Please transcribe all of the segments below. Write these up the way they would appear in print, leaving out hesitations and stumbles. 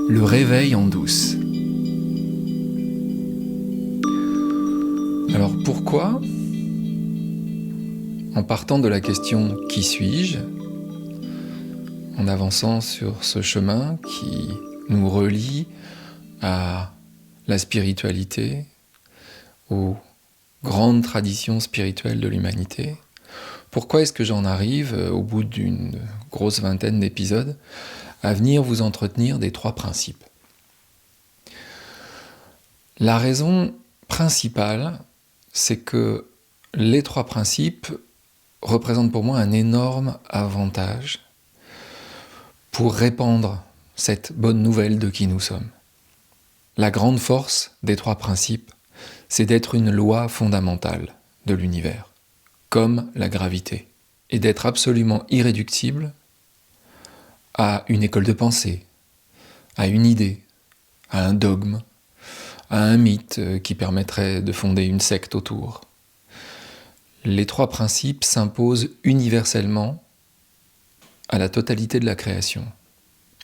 Le réveil en douce. Alors pourquoi, en partant de la question « Qui suis-je ?», en avançant sur ce chemin qui nous relie à la spiritualité, aux grandes traditions spirituelles de l'humanité, pourquoi est-ce que j'en arrive, au bout d'une grosse vingtaine d'épisodes, à venir vous entretenir des 3 principes ? La raison principale, c'est que les 3 principes représentent pour moi un énorme avantage pour répandre cette bonne nouvelle de qui nous sommes. La grande force des 3 principes, c'est d'être une loi fondamentale de l'univers, comme la gravité, et d'être absolument irréductible à une école de pensée, à une idée, à un dogme, à un mythe qui permettrait de fonder une secte autour. Les 3 principes s'imposent universellement à la totalité de la création.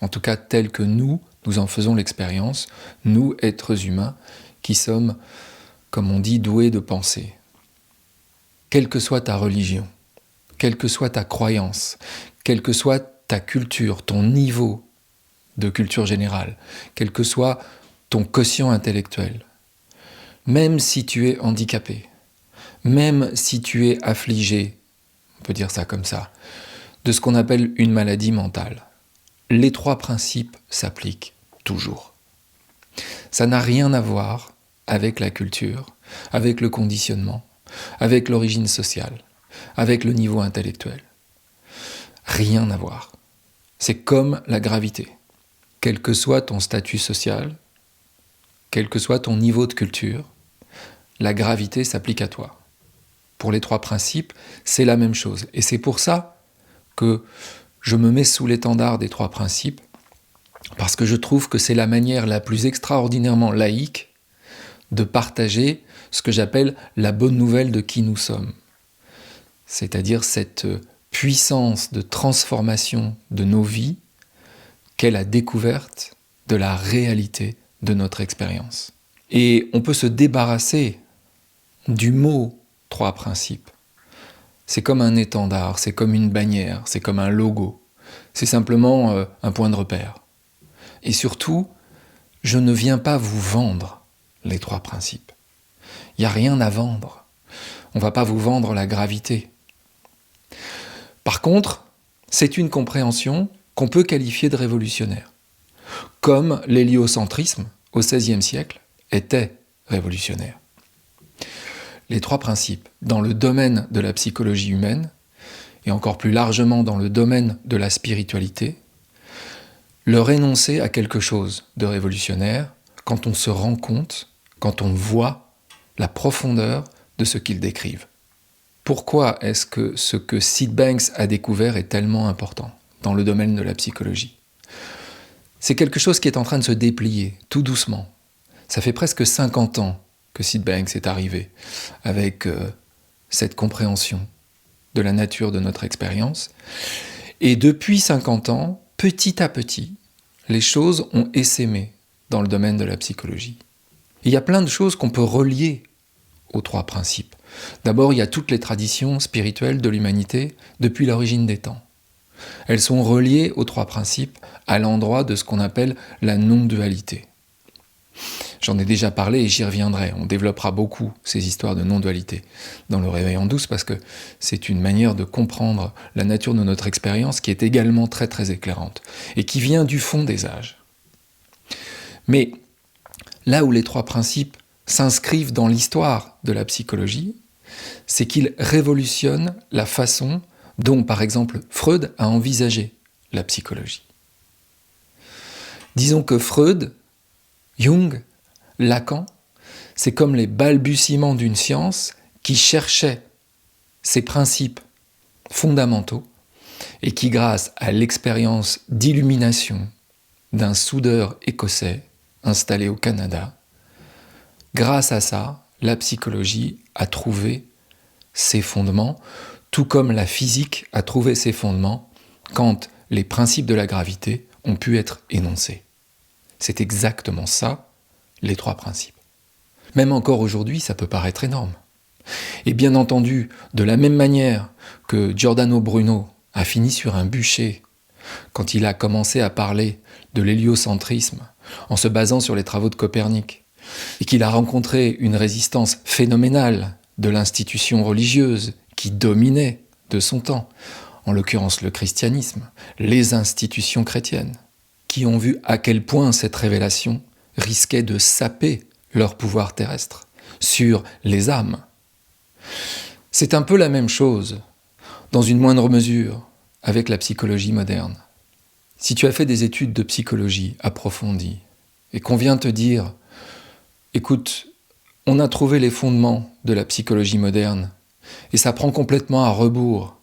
En tout cas, tel que nous en faisons l'expérience, nous, êtres humains, qui sommes, comme on dit, doués de pensée. Quelle que soit ta religion, quelle que soit ta croyance, quelle que soit ta culture, ton niveau de culture générale, quel que soit ton quotient intellectuel, même si tu es handicapé, même si tu es affligé, on peut dire ça comme ça, de ce qu'on appelle une maladie mentale, les 3 principes s'appliquent toujours. Ça n'a rien à voir avec la culture, avec le conditionnement, avec l'origine sociale, avec le niveau intellectuel. Rien à voir. C'est comme la gravité. Quel que soit ton statut social, quel que soit ton niveau de culture, la gravité s'applique à toi. Pour les 3 principes, c'est la même chose. Et c'est pour ça que je me mets sous l'étendard des 3 principes, parce que je trouve que c'est la manière la plus extraordinairement laïque de partager ce que j'appelle la bonne nouvelle de qui nous sommes. C'est-à-dire cette puissance de transformation de nos vies qu'est la découverte de la réalité de notre expérience. Et on peut se débarrasser du mot 3 principes. C'est comme un étendard, c'est comme une bannière, c'est comme un logo. C'est simplement un point de repère. Et surtout, je ne viens pas vous vendre les 3 principes. Il n'y a rien à vendre. On ne va pas vous vendre la gravité. Par contre, c'est une compréhension qu'on peut qualifier de révolutionnaire. Comme l'héliocentrisme, au XVIe siècle, était révolutionnaire. Les 3 principes, dans le domaine de la psychologie humaine, et encore plus largement dans le domaine de la spiritualité, leur énoncer à quelque chose de révolutionnaire quand on se rend compte, quand on voit la profondeur de ce qu'ils décrivent. Pourquoi est-ce que ce que Syd Banks a découvert est tellement important dans le domaine de la psychologie ? C'est quelque chose qui est en train de se déplier, tout doucement. Ça fait presque 50 ans que Syd Banks est arrivé avec cette compréhension de la nature de notre expérience. Et depuis 50 ans, petit à petit, les choses ont essaimé dans le domaine de la psychologie. Il y a plein de choses qu'on peut relier aux 3 principes. D'abord, il y a toutes les traditions spirituelles de l'humanité depuis l'origine des temps. Elles sont reliées aux 3 principes à l'endroit de ce qu'on appelle la non-dualité. J'en ai déjà parlé et j'y reviendrai. On développera beaucoup ces histoires de non-dualité dans le réveil en douce parce que c'est une manière de comprendre la nature de notre expérience qui est également très très éclairante et qui vient du fond des âges. Mais là où les 3 principes s'inscrivent dans l'histoire de la psychologie, c'est qu'ils révolutionnent la façon dont, par exemple, Freud a envisagé la psychologie. Disons que Freud, Jung, Lacan, c'est comme les balbutiements d'une science qui cherchait ces principes fondamentaux et qui, grâce à l'expérience d'illumination d'un soudeur écossais installé au Canada, grâce à ça, la psychologie a trouvé ses fondements, tout comme la physique a trouvé ses fondements quand les principes de la gravité ont pu être énoncés. C'est exactement ça, les 3 principes. Même encore aujourd'hui, ça peut paraître énorme. Et bien entendu, de la même manière que Giordano Bruno a fini sur un bûcher quand il a commencé à parler de l'héliocentrisme en se basant sur les travaux de Copernic, et qu'il a rencontré une résistance phénoménale de l'institution religieuse qui dominait de son temps, en l'occurrence le christianisme, les institutions chrétiennes, qui ont vu à quel point cette révélation risquait de saper leur pouvoir terrestre sur les âmes. C'est un peu la même chose, dans une moindre mesure, avec la psychologie moderne. Si tu as fait des études de psychologie approfondies et qu'on vient te dire « Écoute, on a trouvé les fondements de la psychologie moderne et ça prend complètement à rebours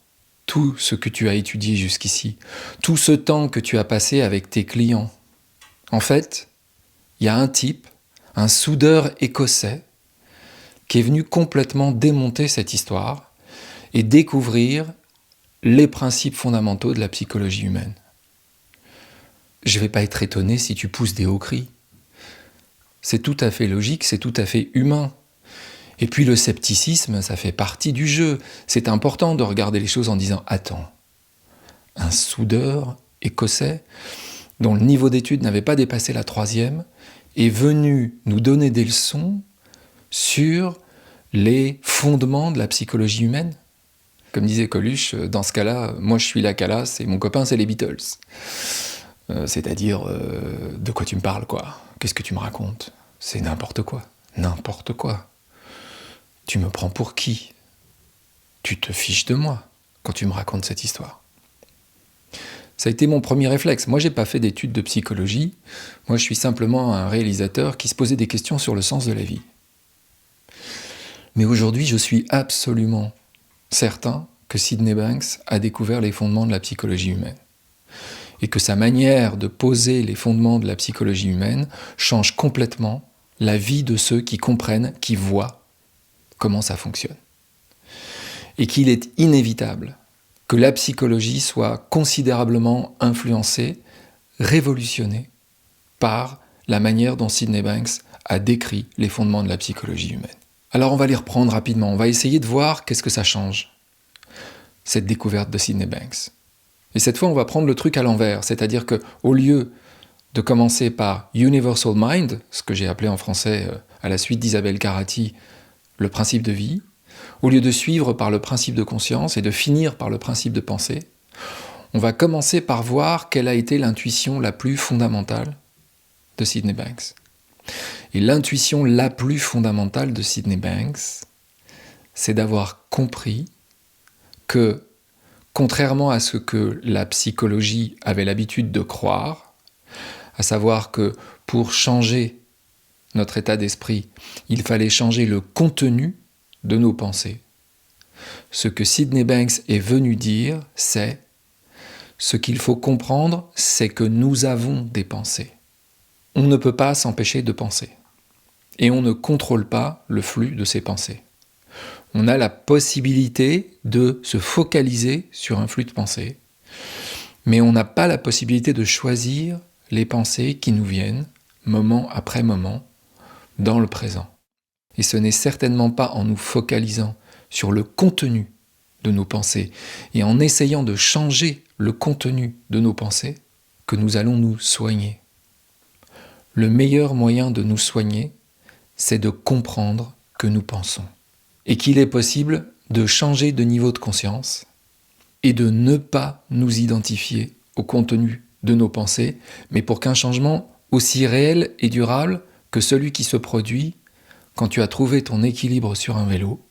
tout ce que tu as étudié jusqu'ici, tout ce temps que tu as passé avec tes clients. En fait, il y a un type, un soudeur écossais, qui est venu complètement démonter cette histoire et découvrir les principes fondamentaux de la psychologie humaine. » Je ne vais pas être étonné si tu pousses des hauts cris. C'est tout à fait logique, c'est tout à fait humain. Et puis le scepticisme, ça fait partie du jeu. C'est important de regarder les choses en disant « Attends, un soudeur écossais dont le niveau d'études n'avait pas dépassé la 3e est venu nous donner des leçons sur les fondements de la psychologie humaine ?» Comme disait Coluche, dans ce cas-là, moi je suis la Calas et mon copain c'est les Beatles. C'est-à-dire, de quoi tu me parles, quoi? Qu'est-ce que tu me racontes? C'est n'importe quoi. N'importe quoi. Tu me prends pour qui? Tu te fiches de moi quand tu me racontes cette histoire. Ça a été mon premier réflexe. Moi, j'ai pas fait d'études de psychologie. Moi, je suis simplement un réalisateur qui se posait des questions sur le sens de la vie. Mais aujourd'hui, je suis absolument certain que Sydney Banks a découvert les fondements de la psychologie humaine. Et que sa manière de poser les fondements de la psychologie humaine change complètement la vie de ceux qui comprennent, qui voient comment ça fonctionne. Et qu'il est inévitable que la psychologie soit considérablement influencée, révolutionnée par la manière dont Sydney Banks a décrit les fondements de la psychologie humaine. Alors on va les reprendre rapidement, on va essayer de voir qu'est-ce que ça change, cette découverte de Sydney Banks. Et cette fois, on va prendre le truc à l'envers, c'est-à-dire qu'au lieu de commencer par Universal Mind, ce que j'ai appelé en français, à la suite d'Isabelle Carati, le principe de vie, au lieu de suivre par le principe de conscience et de finir par le principe de pensée, on va commencer par voir quelle a été l'intuition la plus fondamentale de Sydney Banks. Et l'intuition la plus fondamentale de Sydney Banks, c'est d'avoir compris que, contrairement à ce que la psychologie avait l'habitude de croire, à savoir que pour changer notre état d'esprit, il fallait changer le contenu de nos pensées. Ce que Sydney Banks est venu dire, c'est ce qu'il faut comprendre, c'est que nous avons des pensées. On ne peut pas s'empêcher de penser. Et on ne contrôle pas le flux de ces pensées. On a la possibilité de se focaliser sur un flux de pensées, mais on n'a pas la possibilité de choisir les pensées qui nous viennent, moment après moment, dans le présent. Et ce n'est certainement pas en nous focalisant sur le contenu de nos pensées et en essayant de changer le contenu de nos pensées que nous allons nous soigner. Le meilleur moyen de nous soigner, c'est de comprendre que nous pensons. Et qu'il est possible de changer de niveau de conscience et de ne pas nous identifier au contenu de nos pensées, mais pour qu'un changement aussi réel et durable que celui qui se produit quand tu as trouvé ton équilibre sur un vélo,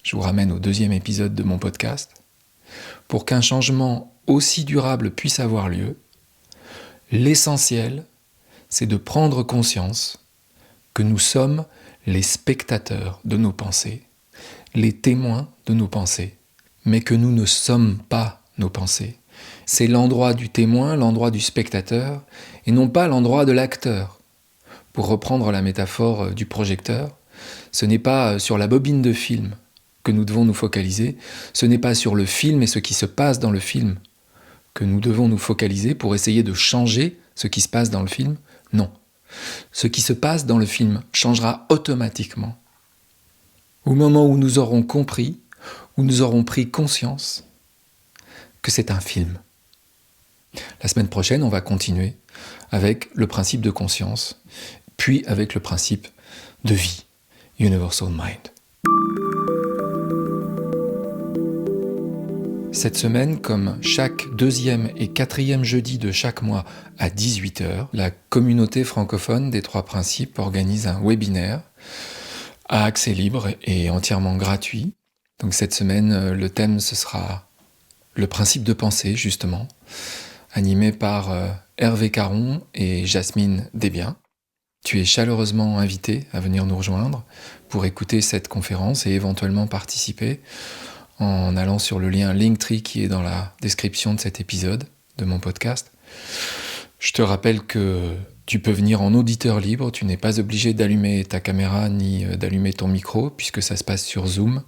je vous ramène au 2e épisode de mon podcast, pour qu'un changement aussi durable puisse avoir lieu, l'essentiel, c'est de prendre conscience que nous sommes les spectateurs de nos pensées, les témoins de nos pensées, mais que nous ne sommes pas nos pensées. C'est l'endroit du témoin, l'endroit du spectateur, et non pas l'endroit de l'acteur. Pour reprendre la métaphore du projecteur, ce n'est pas sur la bobine de film que nous devons nous focaliser, ce n'est pas sur le film et ce qui se passe dans le film que nous devons nous focaliser pour essayer de changer ce qui se passe dans le film? Non. Ce qui se passe dans le film changera automatiquement au moment où nous aurons compris, où nous aurons pris conscience que c'est un film. La semaine prochaine, on va continuer avec le principe de conscience, puis avec le principe de vie, Universal Mind. Cette semaine, comme chaque 2e et 4e jeudi de chaque mois à 18h, la communauté francophone des 3 principes organise un webinaire à accès libre et entièrement gratuit. Donc cette semaine, le thème, ce sera le principe de pensée, justement, animé par Hervé Caron et Jasmine Desbiens. Tu es chaleureusement invité à venir nous rejoindre pour écouter cette conférence et éventuellement participer en allant sur le lien Linktree qui est dans la description de cet épisode de mon podcast. Je te rappelle que tu peux venir en auditeur libre, tu n'es pas obligé d'allumer ta caméra ni d'allumer ton micro puisque ça se passe sur Zoom.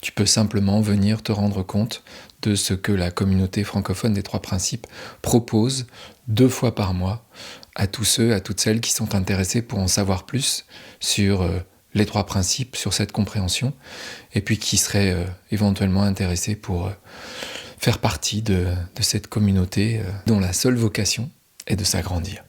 Tu peux simplement venir te rendre compte de ce que la communauté francophone des 3 principes propose 2 fois par mois à tous ceux, à toutes celles qui sont intéressés pour en savoir plus sur les 3 principes, sur cette compréhension, et puis qui seraient éventuellement intéressés pour faire partie de cette communauté dont la seule vocation est de s'agrandir.